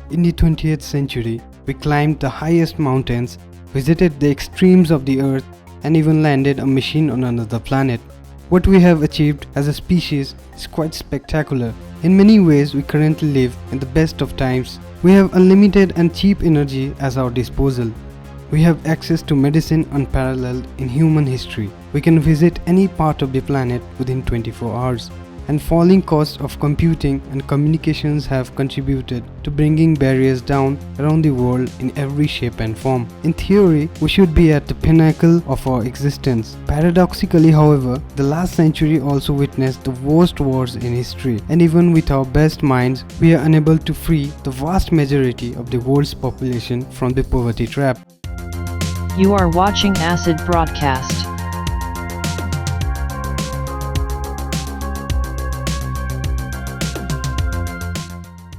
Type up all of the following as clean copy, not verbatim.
In the 20th century, we climbed the highest mountains, visited the extremes of the earth, and even landed a machine on another planet. What we have achieved as a species is quite spectacular. In many ways, we currently live in the best of times. We have unlimited and cheap energy at our disposal. We have access to medicine unparalleled in human history. We can visit any part of the planet within 24 hours. And falling costs of computing and communications have contributed to bringing barriers down around the world in every shape and form. In theory, we should be at the pinnacle of our existence. Paradoxically, however, the last century also witnessed the worst wars in history, and even with our best minds, we are unable to free the vast majority of the world's population from the poverty trap. You are watching Acid Broadcast.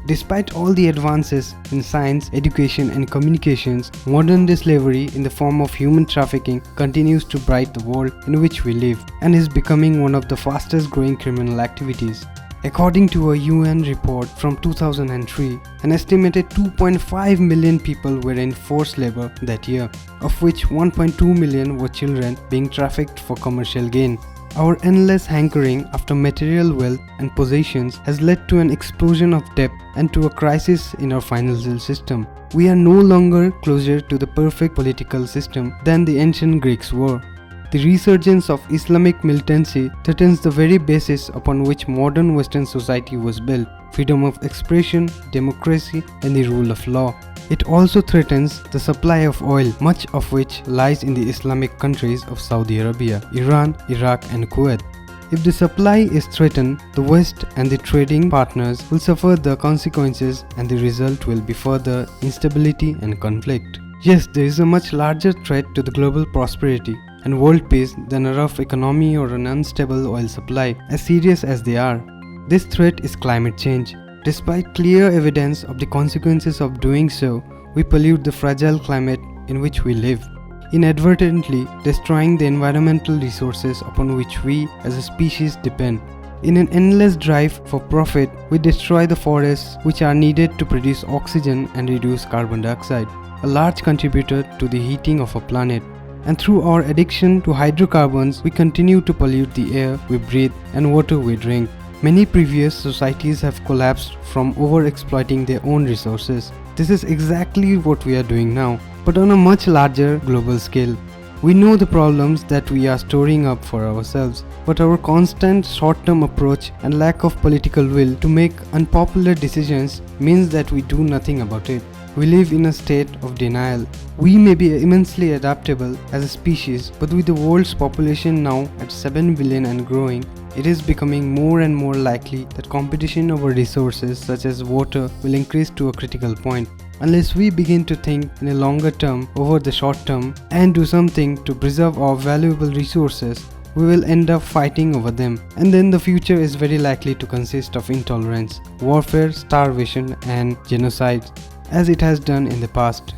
Despite all the advances in science, education and communications, modern-day slavery in the form of human trafficking continues to blight the world in which we live and is becoming one of the fastest growing criminal activities. According to a UN report from 2003, an estimated 2.5 million people were in forced labor that year, of which 1.2 million were children being trafficked for commercial gain. Our endless hankering after material wealth and possessions has led to an explosion of debt and to a crisis in our financial system. We are no longer closer to the perfect political system than the ancient Greeks were. The resurgence of Islamic militancy threatens the very basis upon which modern Western society was built: freedom of expression, democracy, and the rule of law. It also threatens the supply of oil, much of which lies in the Islamic countries of Saudi Arabia, Iran, Iraq, and Kuwait. If the supply is threatened, the West and the trading partners will suffer the consequences, and the result will be further instability and conflict. Yes, there is a much larger threat to the global prosperity and world peace than a rough economy or an unstable oil supply, as serious as they are. This threat is climate change. Despite clear evidence of the consequences of doing so, we pollute the fragile climate in which we live, inadvertently destroying the environmental resources upon which we as a species depend. In an endless drive for profit, we destroy the forests which are needed to produce oxygen and reduce carbon dioxide, a large contributor to the heating of our planet. And through our addiction to hydrocarbons, we continue to pollute the air we breathe and water we drink. Many previous societies have collapsed from over-exploiting their own resources. This is exactly what we are doing now, but on a much larger global scale. We know the problems that we are storing up for ourselves, but our constant short-term approach and lack of political will to make unpopular decisions means that we do nothing about it. We live in a state of denial. We may be immensely adaptable as a species, but with the world's population now at 7 billion and growing, it is becoming more and more likely that competition over resources such as water will increase to a critical point. Unless we begin to think in a longer term over the short term and do something to preserve our valuable resources, we will end up fighting over them, and then the future is very likely to consist of intolerance, warfare, starvation and genocide, as it has done in the past.